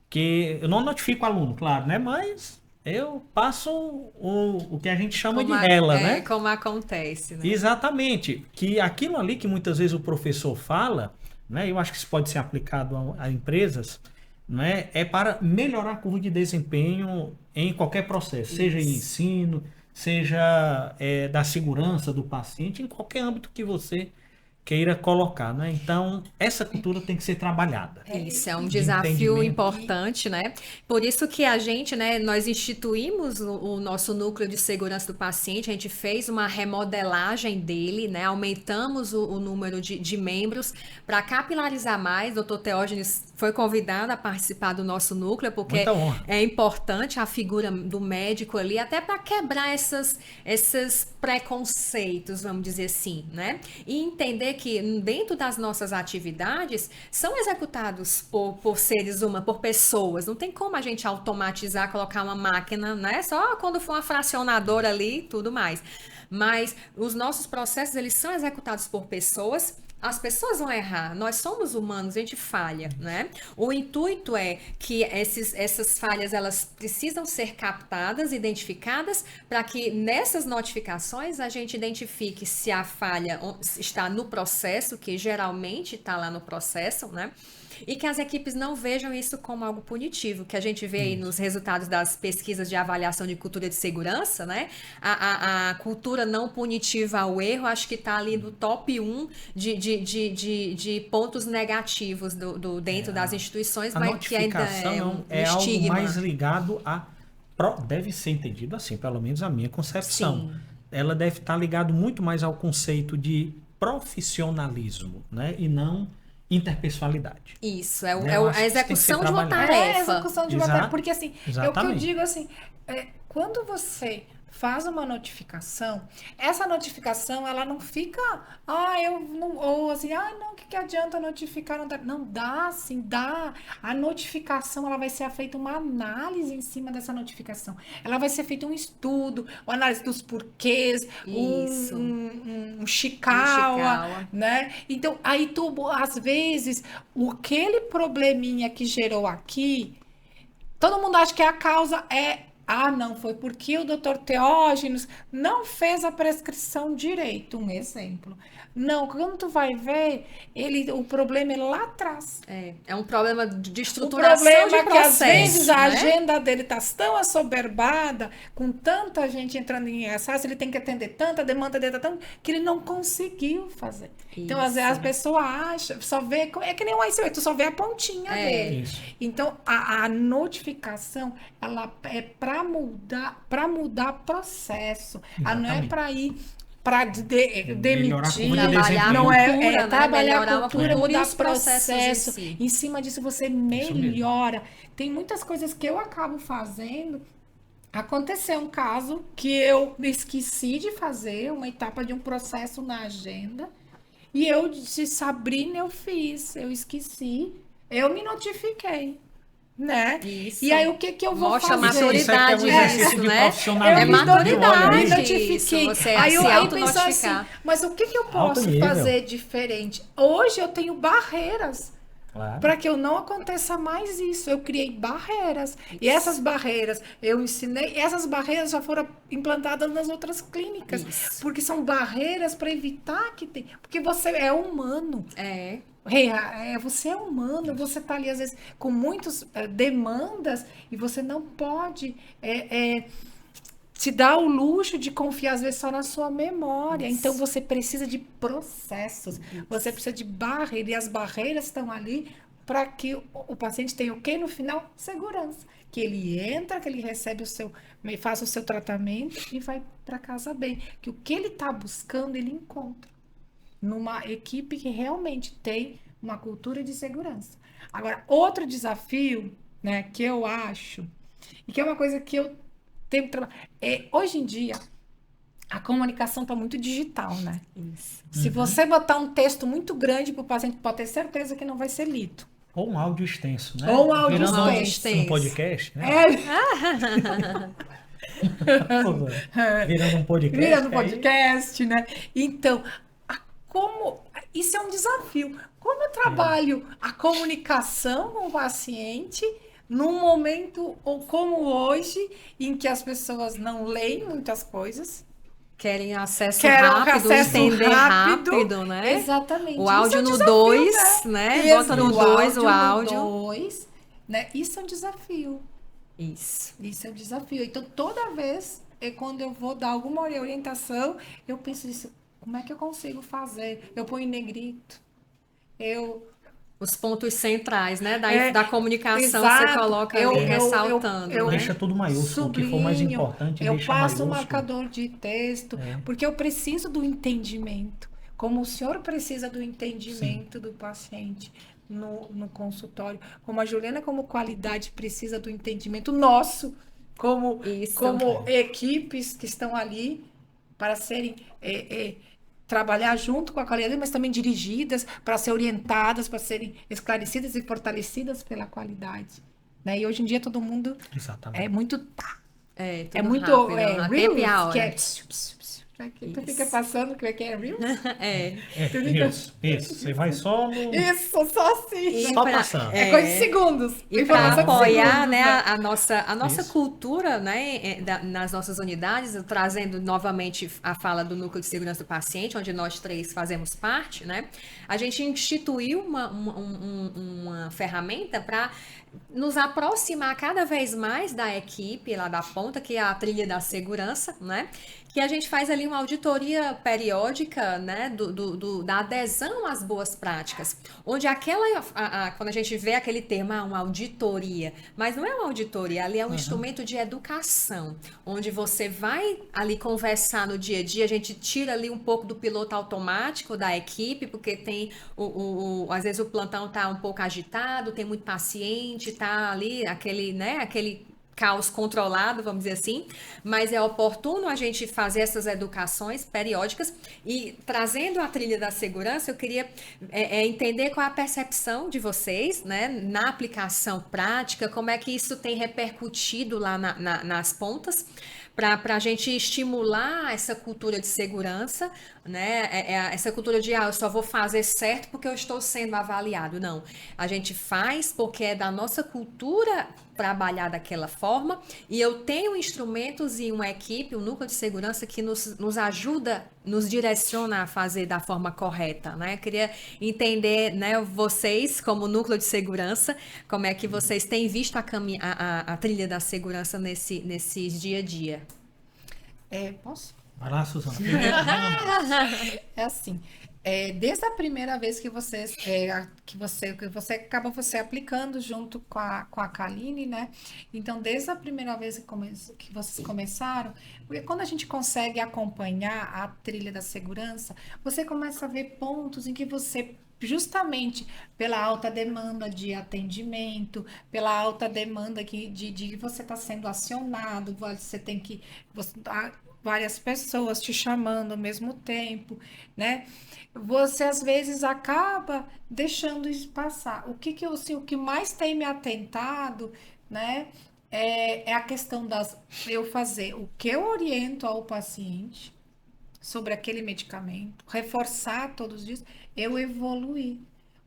Que eu não notifico o aluno, claro, né? Mas eu passo o que a gente chama de rela, né? Como acontece, né? Exatamente. Que aquilo ali que muitas vezes o professor fala, né? Eu acho que isso pode ser aplicado a empresas, né? É para melhorar a curva de desempenho em qualquer processo, seja em ensino, seja da segurança do paciente, em qualquer âmbito que você queira colocar, né? Então, essa cultura tem que ser trabalhada. Isso é um De desafio entendimento. importante, né? Por isso que a gente, né, nós instituímos o nosso núcleo de segurança do paciente, a gente fez uma remodelagem dele, né? Aumentamos o número de membros para capilarizar mais. O Dr. Teógenes foi convidado a participar do nosso núcleo, porque Muita honra. é importante a figura do médico ali, até para quebrar esses preconceitos, vamos dizer assim, né? E entender que dentro das nossas atividades são executados por seres humanos, por pessoas. Não tem como a gente automatizar, colocar uma máquina, né? Só quando for uma fracionadora ali e tudo mais. Mas os nossos processos, eles são executados por pessoas. As pessoas vão errar, nós somos humanos, a gente falha, né? O intuito é que essas falhas, elas precisam ser captadas, identificadas, para que nessas notificações a gente identifique se a falha está no processo, que geralmente está lá no processo, né? E que as equipes não vejam isso como algo punitivo, que a gente vê aí nos resultados das pesquisas de avaliação de cultura de segurança, né? A cultura não punitiva ao erro, acho que está ali no top 1 de pontos negativos dentro das instituições, A mas que ainda notificação é um é algo estigma. mais ligado a... Deve ser entendido assim, pelo menos a minha concepção. Sim. Ela deve estar ligado muito mais ao conceito de profissionalismo, né? E não interpessoalidade. Isso, Né? Eu acho a que isso tem que ser execução de uma trabalhado. É a tarefa. execução de uma Exato. tarefa. Porque assim, é o que eu Exatamente. digo assim, quando você faz uma notificação, essa notificação, ela não fica, eu não, ou assim, não, o que adianta notificar? Não dá, assim, dá. A notificação, ela vai ser feita uma análise em cima dessa notificação. Ela vai ser feito um estudo, uma análise dos porquês, Isso. um Chikawa, né? Então, aí às vezes, aquele probleminha que gerou aqui, todo mundo acha que a causa não, foi porque o doutor Teógenes não fez a prescrição direito. Um exemplo. Não, quando tu vai ver, o problema é lá atrás. É um problema de O estruturação problema de é que às processo, vezes a né? agenda dele está tão assoberbada, com tanta gente entrando em acesso, ele tem que atender tanta, a demanda dele está tão, que ele não conseguiu fazer. Então, às vezes, Isso. a pessoa acha, só vê, é que nem o ICU, tu só vê a pontinha dele. Isso. Então, a notificação, ela é para mudar processo. Ela não é Exatamente. para ir para Melhorar a demitir, cultura de Trabalhar a não desempenho. é, cultura, né? trabalhar Melhorar a cultura, e mudar os processos processo. em si. Em cima disso você mesmo. melhora. Tem muitas coisas que eu acabo fazendo. Aconteceu um caso que eu esqueci de fazer, uma etapa de um processo na agenda. E eu disse, Sabrina, eu esqueci, eu me notifiquei, né? Isso. E aí o que eu vou Mostra a fazer? maturidade Isso é um exercício disso, de né? profissionalismo. É me maturidade me isso, notifiquei. você aí se pensou autonotificar. assim, mas o que eu Alto posso nível. fazer diferente? Hoje eu tenho barreiras. Claro. Para que eu não aconteça mais isso, eu criei barreiras. E essas barreiras eu ensinei, essas barreiras já foram implantadas nas outras clínicas. Isso. Porque são barreiras para evitar que tem. Porque você é humano. É. Você é humano, você está ali às vezes com muitas demandas e você não pode se dar o luxo de confiar às vezes só na sua memória. Então você precisa de processos, você precisa de barreiras, e as barreiras estão ali para que o paciente tenha o quê no final? Segurança. Que ele entra, que ele recebe faça o seu tratamento e vai para casa bem. Que o que ele está buscando, ele encontra numa equipe que realmente tem uma cultura de segurança. Agora, outro desafio, né, que eu acho, e que é uma coisa que eu tenho que trabalhar, hoje em dia, a comunicação está muito digital, né? Isso. Se você botar um texto muito grande para o paciente, pode ter certeza que não vai ser lido. Ou um áudio extenso, né? Ou um áudio Virando extenso. um podcast, né? Virando um podcast. Virando aí- podcast, né? Então, isso é um desafio. Como eu trabalho a comunicação com o paciente num momento ou como hoje, em que as pessoas não leem muitas coisas, Querem acesso querem rápido, acesso entender rápido, rápido, né? Exatamente. O áudio Isso é um no desafio, 2, né? Isso, Bota no 2 o no áudio. 2, né? Isso é um desafio. Isso. Isso é um desafio. Então, toda vez, quando eu vou dar alguma orientação, eu penso nisso. Como é que eu consigo fazer? Eu ponho em negrito. Os pontos centrais, né? Da comunicação exato. você coloca Eu- ali, eu- ressaltando, eu- né? Deixa tudo maiúsculo, o que for mais sublinho, importante, eu deixa passo o maiúsculo. marcador de texto, porque eu preciso do entendimento. Como o senhor precisa do entendimento do paciente no consultório, como a Juliana, como qualidade, precisa do entendimento nosso, como Isso. equipes que estão ali para serem trabalhar junto com a qualidade, mas também dirigidas para ser orientadas, para serem esclarecidas e fortalecidas pela qualidade, né? E hoje em dia todo mundo Exatamente. é muito É, é tudo muito rápido, a tempo e a real, que hora. Pra que tu Isso. fica passando, que é Reels? É. Tu fica... Isso. Você vai só no... Isso, só assim. E Só pra- passando. É coisa de segundos. E para Informação de apoiar, segundos, né, né? a nossa Isso. cultura, né, nas nossas unidades, trazendo novamente a fala do Núcleo de Segurança do Paciente, onde nós três fazemos parte, né, a gente instituiu uma ferramenta para nos aproximar cada vez mais da equipe lá da ponta, que é a trilha da segurança, né? Que a gente faz ali uma auditoria periódica, né? Da adesão às boas práticas. Onde quando a gente vê aquele termo, uma auditoria, mas não é uma auditoria, ali é um instrumento de educação, onde você vai ali conversar no dia a dia, a gente tira ali um pouco do piloto automático da equipe, porque tem às vezes o plantão tá um pouco agitado, tem muito paciente, tá ali aquele caos controlado, vamos dizer assim, mas é oportuno a gente fazer essas educações periódicas e trazendo a trilha da segurança, eu queria entender qual é a percepção de vocês, né, na aplicação prática, como é que isso tem repercutido lá nas pontas, para a gente estimular essa cultura de segurança, né? Essa cultura de eu só vou fazer certo porque eu estou sendo avaliado. Não, a gente faz porque é da nossa cultura trabalhar daquela forma e eu tenho instrumentos e uma equipe, um núcleo de segurança que nos ajuda, nos direciona a fazer da forma correta, né? Eu queria entender, né, vocês como núcleo de segurança, como é que vocês têm visto a trilha da segurança nesses dia a dia. Posso? Vai lá, Suzana. É assim, desde a primeira vez que acaba você aplicando junto com a Kaline, né? Então, desde a primeira vez que vocês começaram, porque quando a gente consegue acompanhar a trilha da segurança, você começa a ver pontos em que você justamente pela alta demanda de atendimento, pela alta demanda de você está sendo acionado, você tem que várias pessoas te chamando ao mesmo tempo, né? Você às vezes acaba deixando isso passar. O que mais tem me atentado, né? É a questão eu fazer o que eu oriento ao paciente sobre aquele medicamento, reforçar todos isso, eu evoluir.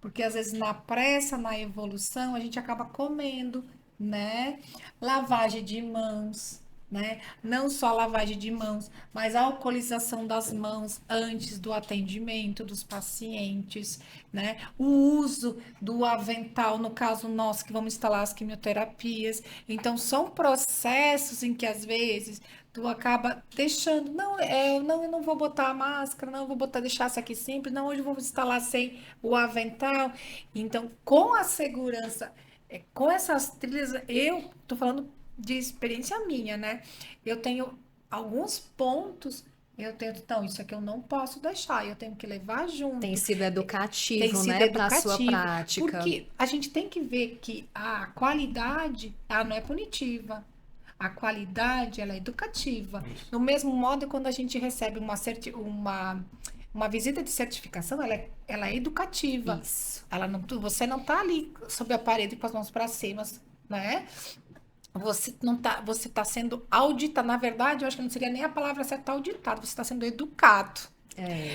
Porque às vezes na pressa, na evolução, a gente acaba comendo, né? Lavagem de mãos, né? Não só lavagem de mãos, mas a alcoolização das mãos antes do atendimento dos pacientes, né? O uso do avental, no caso nosso, que vamos instalar as quimioterapias. Então, são processos em que às vezes tu acaba deixando, eu não vou botar a máscara, não, eu vou deixar essa aqui simples, não, hoje eu vou instalar sem o avental. Então, com a segurança, com essas trilhas, eu tô falando de experiência minha, né? Eu tenho alguns pontos, então, isso aqui eu não posso deixar, eu tenho que levar junto. Tem sido Tem educativo, sido né, para a sua educativo, prática. porque a gente tem que ver que a qualidade, ela não é punitiva. A qualidade, ela é educativa. Do mesmo modo, quando a gente recebe uma visita de certificação, ela é educativa. Isso. Você não está ali sob a parede com as mãos para cima, né? Você tá sendo auditado. Na verdade, eu acho que não seria nem a palavra certa auditado. Você está sendo educado.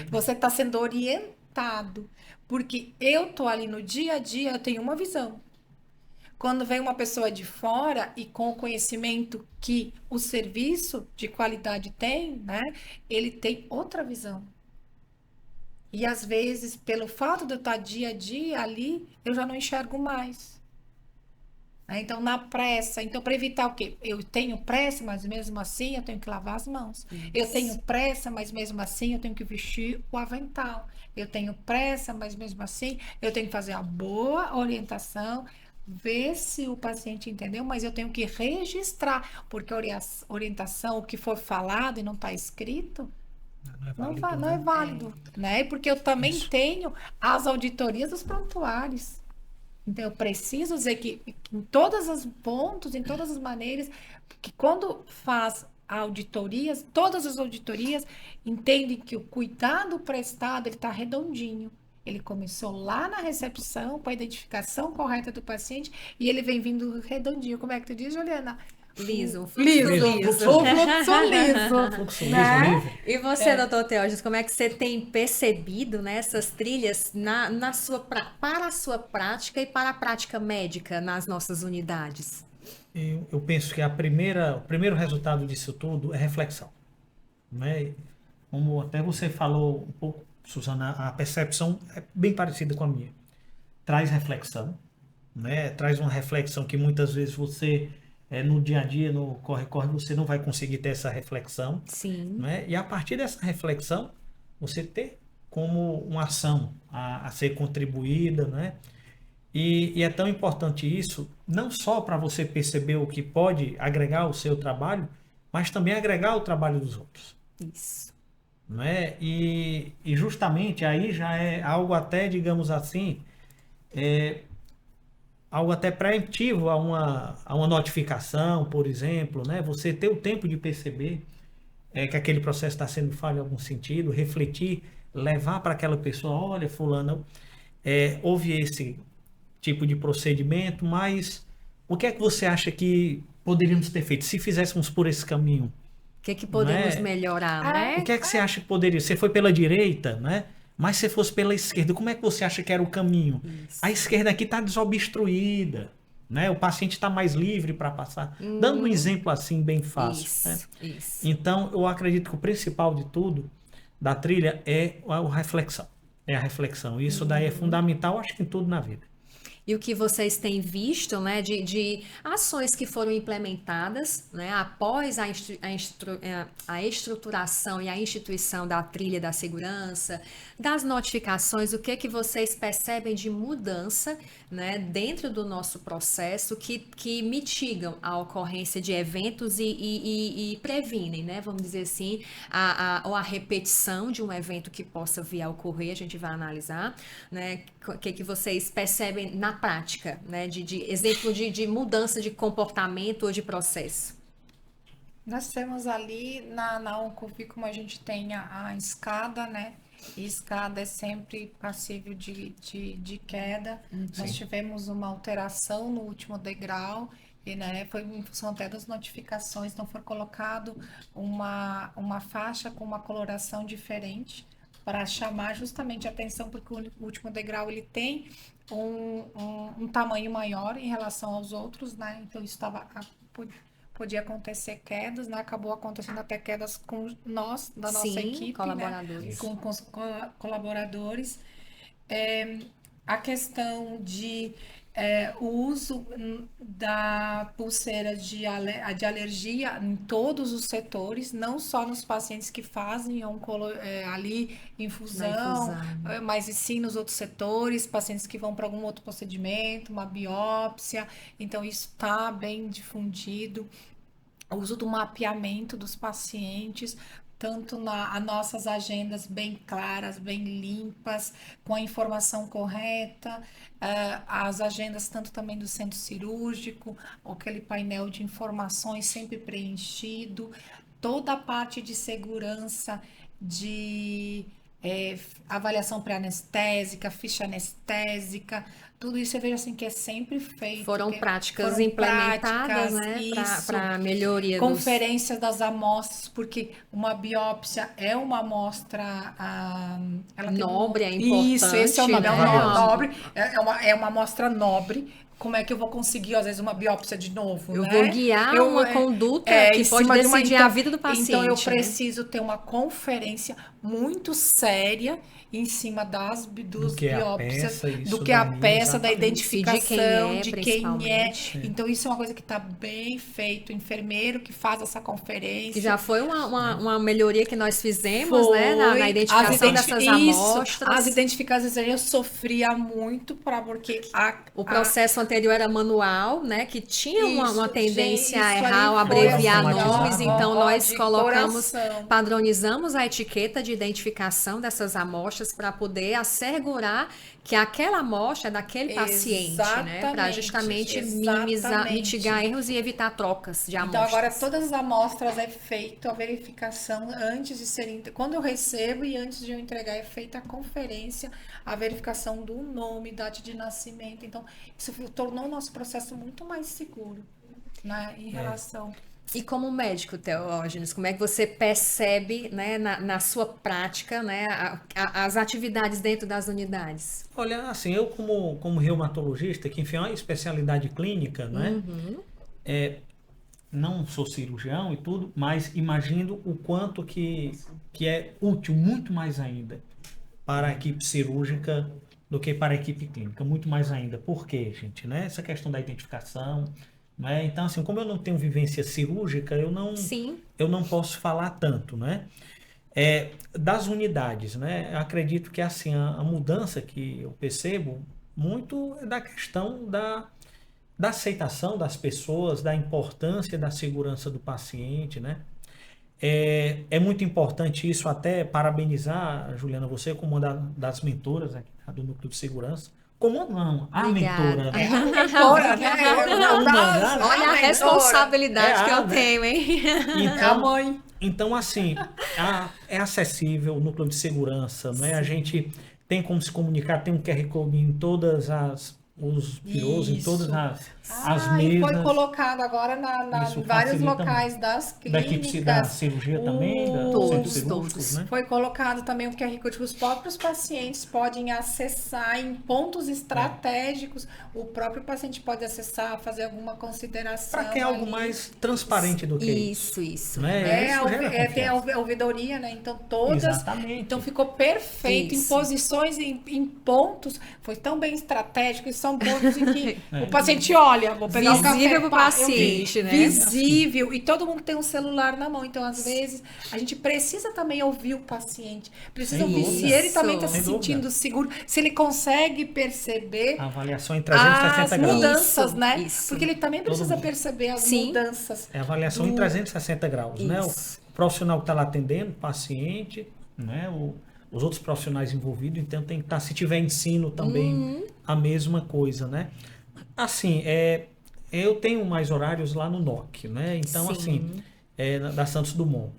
Você está sendo orientado. Porque eu tô ali no dia a dia, eu tenho uma visão. Quando vem uma pessoa de fora e com o conhecimento que o serviço de qualidade tem, né? Ele tem outra visão. E às vezes, pelo fato de eu estar dia a dia ali, eu já não enxergo mais. Então, na pressa, para evitar o quê? Eu tenho pressa, mas mesmo assim eu tenho que lavar as mãos. Isso. Eu tenho pressa, mas mesmo assim eu tenho que vestir o avental. Eu tenho pressa, mas mesmo assim eu tenho que fazer a boa orientação, ver se o paciente entendeu, mas eu tenho que registrar, porque a orientação, o que for falado e não está escrito, não é válido, né? Porque eu também tenho as auditorias dos prontuários. Então, eu preciso dizer que em todos os pontos, em todas as maneiras, que quando faz auditorias, todas as auditorias entendem que o cuidado prestado, ele está redondinho. Ele começou lá na recepção, com a identificação correta do paciente, e ele vem vindo redondinho. Como é que tu diz, Juliana? Liso, Liso, liso. o fluxo liso. Fluxo né? liso, livre. E você, doutor Teógenes, como é que você tem percebido, né, essas trilhas para a sua prática e para a prática médica nas nossas unidades? Eu penso que o primeiro resultado disso tudo é reflexão, né? Como até você falou um pouco, Suzana, a percepção é bem parecida com a minha. Traz reflexão, né? Traz uma reflexão que muitas vezes você, no dia a dia, no corre-corre, você não vai conseguir ter essa reflexão, Sim. né? E a partir dessa reflexão, você ter como uma ação a ser contribuída, né? E é tão importante isso, não só para você perceber o que pode agregar ao seu trabalho, mas também agregar ao trabalho dos outros. Isso. Não é? E justamente aí já é algo até, digamos assim, algo até preemptivo a uma notificação, por exemplo, né? Você ter o tempo de perceber que aquele processo está sendo falho em algum sentido, refletir, levar para aquela pessoa, olha, fulano, houve esse tipo de procedimento, mas o que é que você acha que poderíamos ter feito se fizéssemos por esse caminho? O que podemos Né? melhorar, né? O que é que você acha que poderia? Você foi pela direita, né? Mas se fosse pela esquerda, como é que você acha que era o caminho? Isso. A esquerda aqui está desobstruída, né? O paciente está mais livre para passar. Dando um exemplo assim bem fácil. Isso, Né? isso. Então, eu acredito que o principal de tudo da trilha é a reflexão. É a reflexão. Isso daí é fundamental, acho que em tudo na vida. E o que vocês têm visto, né, de ações que foram implementadas, né, após a estruturação e a instituição da trilha da segurança, das notificações, o que vocês percebem de mudança, né, dentro do nosso processo que mitigam a ocorrência de eventos e previnem, né, vamos dizer assim, ou a repetição de um evento que possa vir a ocorrer, a gente vai analisar, né, o que vocês percebem na prática, né, de exemplo de mudança de comportamento ou de processo. Nós temos ali na Oncovi, como a gente tem a escada, né? E escada é sempre passível de queda. Nós tivemos uma alteração no último degrau, e, né, foi em função até das notificações, então foi colocado uma faixa com uma coloração diferente para chamar justamente a atenção, porque o último degrau ele tem um tamanho maior em relação aos outros, né? Então isso podia acontecer quedas, né? Acabou acontecendo até quedas com nós, da nossa equipe, colaboradores. né? Com os colaboradores. A questão de o uso da pulseira de alergia em todos os setores, não só nos pacientes que fazem ali infusão, mas sim nos outros setores, pacientes que vão para algum outro procedimento, uma biópsia. Então, isso está bem difundido. O uso do mapeamento dos pacientes, tanto as nossas agendas bem claras, bem limpas, com a informação correta, as agendas tanto também do centro cirúrgico, aquele painel de informações sempre preenchido, toda a parte de segurança de avaliação pré-anestésica, ficha anestésica, tudo isso eu vejo assim que é sempre feito. Foram práticas implementadas, né, para melhoria. Conferências das amostras, porque uma biópsia é uma amostra nobre, é importante. Isso, esse é o nome, nobre, é uma amostra nobre. Como é que eu vou conseguir, às vezes, uma biópsia de novo? Eu vou guiar uma conduta que pode decidir a vida do paciente. Então, eu preciso ter uma conferência muito séria em cima dos biópsias, do que a peça, da identificação, de quem é. Então, isso é uma coisa que está bem feito. O enfermeiro que faz essa conferência. Que já foi uma melhoria que nós fizemos, né, na identificação dessas amostras. As identificações eu sofria muito porque o processo anterior era manual, né? Que tinha uma Isso, tendência a isso errar ou ali foi abreviar assim, ó, nomes, ó, então ó, nós de colocamos, coração. padronizamos a etiqueta de identificação dessas amostras para poder assegurar que aquela amostra é daquele paciente, né? Para Exatamente, justamente exatamente. mitigar erros e evitar trocas de Então, agora amostras. todas as amostras é feita a verificação antes de serem. Quando eu recebo e antes de eu entregar, é feita a conferência, a verificação do nome, data de nascimento. Então, isso tornou o nosso processo muito mais seguro, né, em relação. E como médico, Teógenes, como é que você percebe, né, na sua prática, né, as atividades dentro das unidades? Olha, assim, eu como reumatologista, que enfim é uma especialidade clínica, né? Não sou cirurgião e tudo, mas imagino o quanto que é útil, muito mais ainda, para a equipe cirúrgica do que para a equipe clínica, muito mais ainda. Por quê, gente? Né? Essa questão da identificação, né? Então, assim, como eu não tenho vivência cirúrgica, Sim. eu não posso falar tanto, né? Das unidades, né? Eu acredito que assim, a mudança que eu percebo muito é da questão da aceitação das pessoas, da importância da segurança do paciente, né? É muito importante isso, até parabenizar, Juliana, você como uma das mentoras aqui do Núcleo de Segurança. Como não? A Obrigada. mentora. É a mentora, né? Olha a responsabilidade que eu né? tenho, hein? É a mãe. Então, assim, é acessível o Núcleo de Segurança, né? A gente tem como se comunicar, tem um QR Code em todas os birôs, em todas as E foi mesas. colocado agora Isso em vários facilita locais das Da equipe da clínicas. cirurgia também, da Todos, centros cirúrgicos, todos. né? Foi colocado também o QR Code que os próprios pacientes podem acessar em pontos estratégicos. O próprio paciente pode acessar, fazer alguma consideração. Para que é algo ali. mais transparente do que Isso. né? É, Isso gera tem a confiança. ouvidoria, né? Então todas. Exatamente. Então ficou perfeito Isso. em posições, em pontos. Foi tão bem estratégico e são pontos em que o paciente olha, vou pegar um café. Visível pro pá, eu paciente, vi. né? Visível. E todo mundo tem um celular na mão. Então, às vezes, a gente precisa também ouvir o paciente. Precisa Sem ouvir dúvida. se ele também está se Sem dúvida. sentindo seguro, se ele consegue perceber A avaliação em 360 as graus. mudanças, Isso, né? isso. Porque ele também precisa mundo. perceber as Sim. mudanças. É avaliação em 360 graus, né? O Isso. profissional que está lá atendendo, o paciente, né? Os outros profissionais envolvidos, então tem que estar, se tiver ensino também, a mesma coisa, né? Assim, eu tenho mais horários lá no NOC, né? Então, Sim. assim, da Santos Dumont,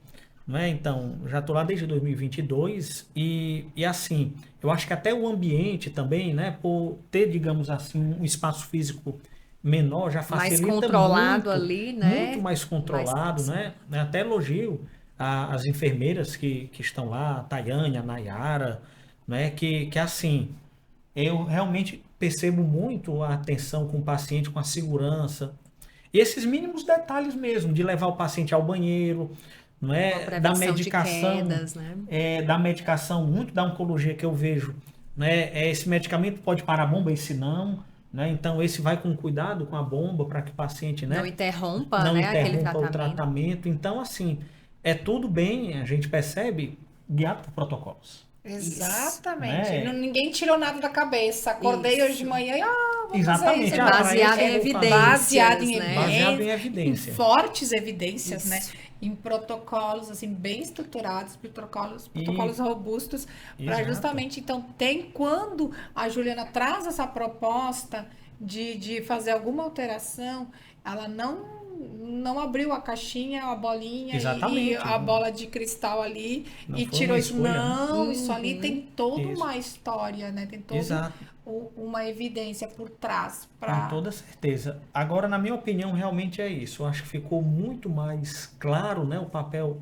né? Então, já estou lá desde 2022 e assim, eu acho que até o ambiente também, né? Por ter, digamos assim, um espaço físico menor, já Mais facilita controlado muito, ali, né? muito mais controlado, né? Até elogio as enfermeiras que estão lá, a Tayane, a Nayara, né? Que assim, eu realmente percebo muito a atenção com o paciente, com a segurança. E esses mínimos detalhes mesmo, de levar o paciente ao banheiro, não Uma é? Da prevenção de medicação, quedas, né? da medicação, muito da oncologia que eu vejo, né? Esse medicamento pode parar a bomba, esse não, né? Então esse vai com cuidado com a bomba para que o paciente, né? Não interrompa, não né, aquele interrompa o tratamento. tratamento. Então, assim, é tudo bem, a gente percebe, guiado por protocolos. Exatamente. Né? Ninguém tirou nada da cabeça. Acordei Isso. hoje de manhã e vou Exatamente. fazer isso. Ah, para Baseado isso em eu vou fazer. evidências, Baseado em né? Baseado em em evidência. fortes evidências, né? Isso. Em protocolos assim bem estruturados, protocolos robustos, para Exato. justamente então tem quando a Juliana traz essa proposta de fazer alguma alteração, ela não abriu a caixinha, a bolinha e Exatamente. a bola de cristal ali Não e foi tirou uma isso. escolha, né? Não, isso ali tem toda Isso. uma história, né? Tem toda Exato. uma evidência por trás. Com toda certeza. Agora, na minha opinião, realmente é isso. Eu acho que ficou muito mais claro, né, o papel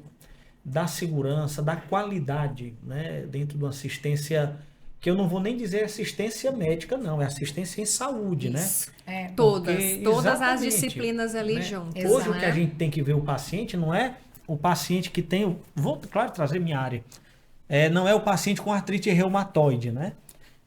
da segurança, da qualidade, né, dentro de uma assistência, que eu não vou nem dizer assistência médica, não, é assistência em saúde, Isso. É, Todas Porque, as exatamente, disciplinas ali né? juntas, Hoje né? o que a gente tem que ver o paciente não é o paciente que tem, vou, claro, trazer minha área, não é o paciente com artrite reumatoide, né?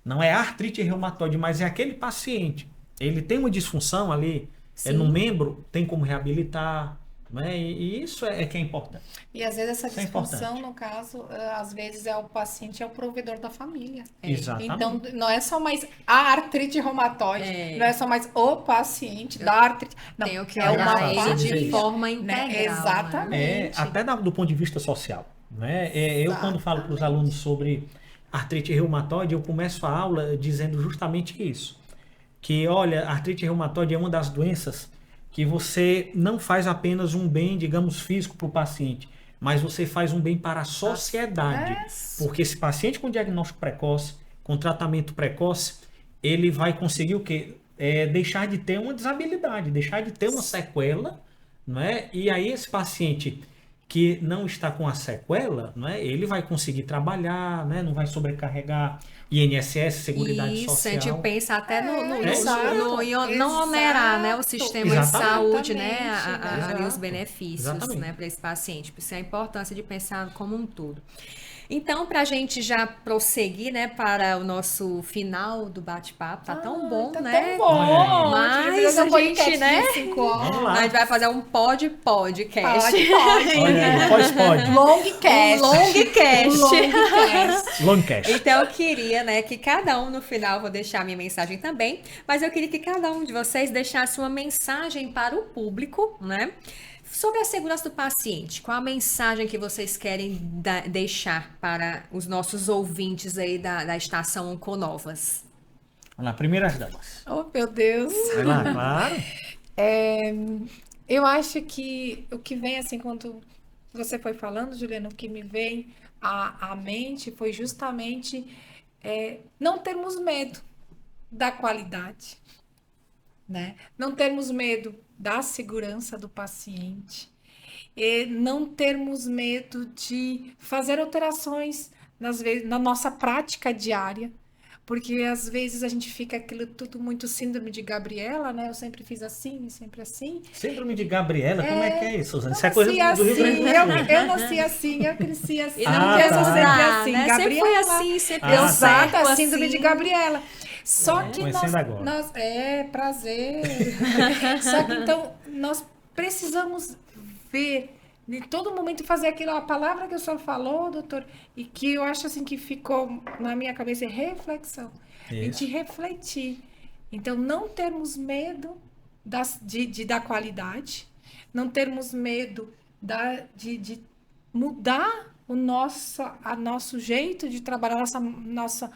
Não é artrite reumatoide, mas é aquele paciente. Ele tem uma disfunção ali Sim. no membro, tem como reabilitar, né? E isso é que é importante. E às vezes essa Isso é disfunção, importante. no caso, às vezes é o paciente, é o provedor da família. Exatamente. Então, não é só mais a artrite reumatoide, não é só mais o paciente da artrite. Não, Tenho que é olhar uma ele família, de forma né? integral. Né? Exatamente. Até do ponto de vista social, né? Eu, quando falo para os alunos sobre artrite reumatoide, eu começo a aula dizendo justamente isso. Que, olha, a artrite reumatoide é uma das doenças que você não faz apenas um bem, digamos, físico para o paciente, mas você faz um bem para a sociedade. Porque esse paciente com diagnóstico precoce, com tratamento precoce, ele vai conseguir o quê? Deixar de ter uma desabilidade, deixar de ter uma sequela, não é? E aí esse paciente que não está com a sequela, não é? Ele vai conseguir trabalhar, né? Não vai sobrecarregar INSS, Seguridade Isso, a Social. gente pensa até exato, não onerar, né, o sistema de Exatamente. saúde, né, Exatamente, ali os exato. benefícios, Exatamente. né, para esse paciente. Por isso é a importância de pensar como um todo. Então, para a gente já prosseguir, né, para o nosso final do bate-papo, tá tão bom, Tá né? tão bom. Mas a gente, né? Vamos lá. A gente vai fazer um podcast. Pode. Olha aí, pode. Longcast. Longcast. Longcast. Então eu queria, né, que cada um no final, vou deixar a minha mensagem também, mas eu queria que cada um de vocês deixasse uma mensagem para o público, né, sobre a segurança do paciente. Qual a mensagem que vocês querem deixar para os nossos ouvintes aí da Estação Onconovas? Vamos lá, primeiras damas. Oh, meu Deus. Vai lá, claro. Eu acho que o que vem, assim, quando você foi falando, Juliana, o que me vem à mente foi justamente não termos medo da qualidade, né? Não termos medo da segurança do paciente, e não termos medo de fazer alterações na nossa prática diária, porque às vezes a gente fica aquilo tudo muito síndrome de Gabriela, né? Eu sempre fiz assim, sempre assim. Síndrome de Gabriela, como é que é isso, Suzana? Eu Isso é coisa nasci do Rio Grande do assim, Sul. eu nasci assim, eu cresci assim, E eu não penso tá. sempre assim, né? Gabriela. Sempre foi assim, sempre Ah, deu Exato, certo a síndrome de assim. Gabriela. Só que Conhecendo agora. prazer. Só que então nós precisamos ver em todo momento fazer aquilo, a palavra que o senhor falou, doutor, e que eu acho assim que ficou na minha cabeça é reflexão. A gente refletir. Então, não termos medo da qualidade, não termos medo de mudar nosso jeito de trabalhar, a nossa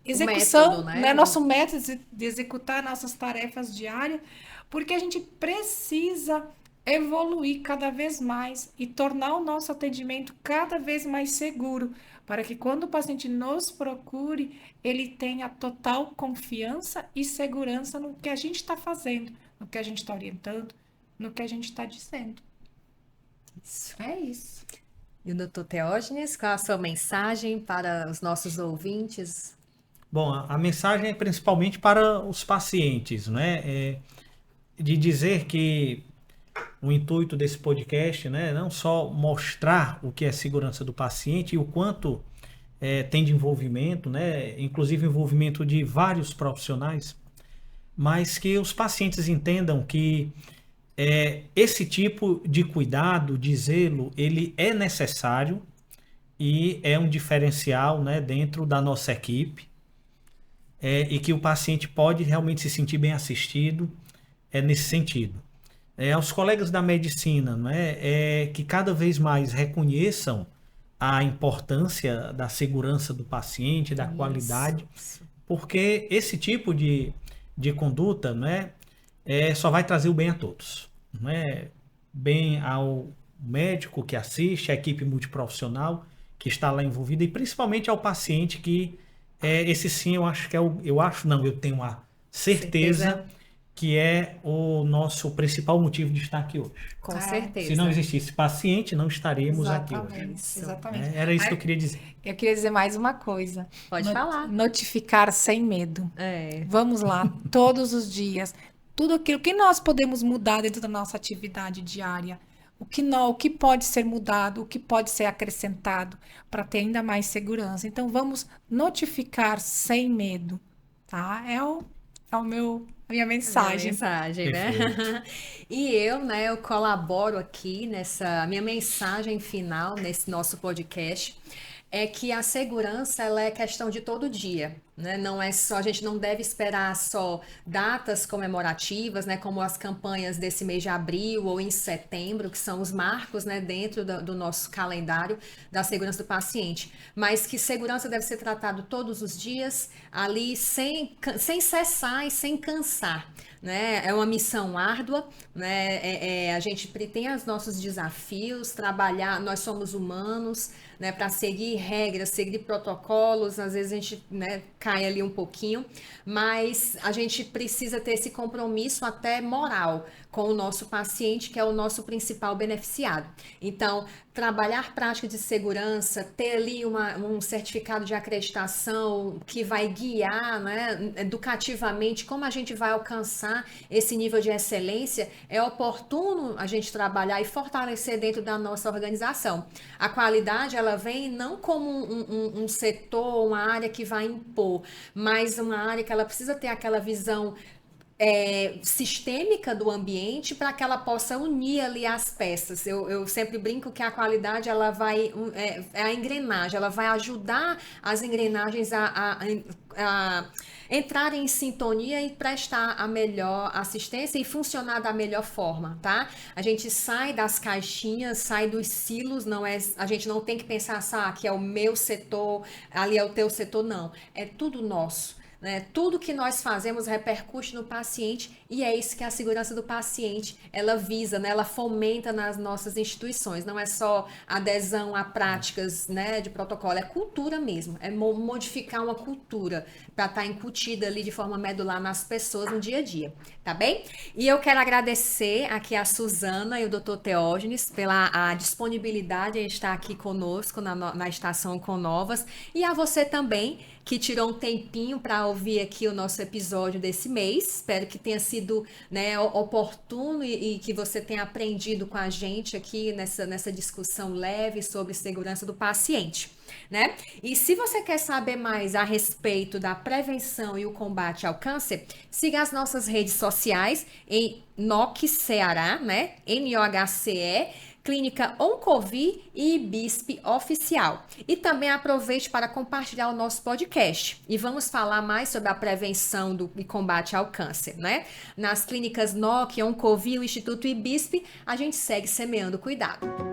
execução, método, né? né? Nosso método de executar nossas tarefas diárias, porque a gente precisa evoluir cada vez mais e tornar o nosso atendimento cada vez mais seguro, para que quando o paciente nos procure, ele tenha total confiança e segurança no que a gente está fazendo, no que a gente está orientando, no que a gente está dizendo. É isso. E o doutor Teógenes, qual a sua mensagem para os nossos ouvintes? Bom, a mensagem é principalmente para os pacientes, né? De dizer que o intuito desse podcast, né, não só mostrar o que é segurança do paciente e o quanto tem de envolvimento, né, inclusive envolvimento de vários profissionais, mas que os pacientes entendam que esse tipo de cuidado, de zelo, ele é necessário e é um diferencial, né, dentro da nossa equipe, e que o paciente pode realmente se sentir bem assistido nesse sentido. Aos colegas da medicina, que cada vez mais reconheçam a importância da segurança do paciente, da qualidade, porque esse tipo de conduta, só vai trazer o bem a todos, bem ao médico que assiste, à equipe multiprofissional que está lá envolvida e principalmente ao paciente que esse sim eu acho que eu tenho a certeza que é o nosso principal motivo de estar aqui hoje. Com certeza. Se não existisse paciente, não estaríamos aqui hoje. Exatamente. Era isso que eu queria dizer. Eu queria dizer mais uma coisa. Pode falar. Notificar sem medo. Vamos lá, todos os dias. Tudo aquilo que nós podemos mudar dentro da nossa atividade diária. O que pode ser mudado, o que pode ser acrescentado para ter ainda mais segurança. Então, vamos notificar sem medo, tá? a minha mensagem. Mensagem, né? Perfeito. E eu, né, eu colaboro aqui nessa minha mensagem final nesse nosso podcast é que a segurança ela é questão de todo dia, né? Não é só, a gente não deve esperar só datas comemorativas, né, como as campanhas desse mês de abril ou em setembro, que são os marcos, né, dentro do nosso calendário da segurança do paciente, mas que segurança deve ser tratado todos os dias, ali sem cessar e sem cansar. Né? É uma missão árdua, né? A gente tem os nossos desafios, trabalhar, nós somos humanos, né? Para seguir regras, seguir protocolos, às vezes a gente, né, cai ali um pouquinho, mas a gente precisa ter esse compromisso até moral com o nosso paciente, que é o nosso principal beneficiado. Então, trabalhar prática de segurança, ter ali um certificado de acreditação que vai guiar, né, educativamente como a gente vai alcançar esse nível de excelência, é oportuno a gente trabalhar e fortalecer dentro da nossa organização. A qualidade, ela vem não como um setor, uma área que vai impor, mas uma área que ela precisa ter aquela visão sistêmica do ambiente para que ela possa unir ali as peças. Eu sempre brinco que a qualidade ela vai é a engrenagem, ela vai ajudar as engrenagens a entrarem em sintonia e prestar a melhor assistência e funcionar da melhor forma, tá? A gente sai das caixinhas, sai dos silos, a gente não tem que pensar que é o meu setor, ali é o teu setor, não. É tudo nosso. Né? Tudo que nós fazemos repercute no paciente e é isso que a segurança do paciente ela visa, né? Ela fomenta nas nossas instituições. Não é só adesão a práticas, né, de protocolo, é cultura mesmo, é modificar uma cultura para estar incutida ali de forma medular nas pessoas no dia a dia, tá bem? E eu quero agradecer aqui a Suzana e o Dr. Teógenes pela a disponibilidade em estar aqui conosco na Estação Econovas e a você também que tirou um tempinho para ouvir aqui o nosso episódio desse mês. Espero que tenha sido, né, oportuno e que você tenha aprendido com a gente aqui nessa discussão leve sobre segurança do paciente. Né? E se você quer saber mais a respeito da prevenção e o combate ao câncer, siga as nossas redes sociais em NOC Ceará, né? NOHCE, Clínica Oncovi e IBISP Oficial. E também aproveite para compartilhar o nosso podcast. E vamos falar mais sobre a prevenção e combate ao câncer, né? Nas clínicas NOC, Oncovi e o Instituto IBISP, a gente segue semeando cuidado.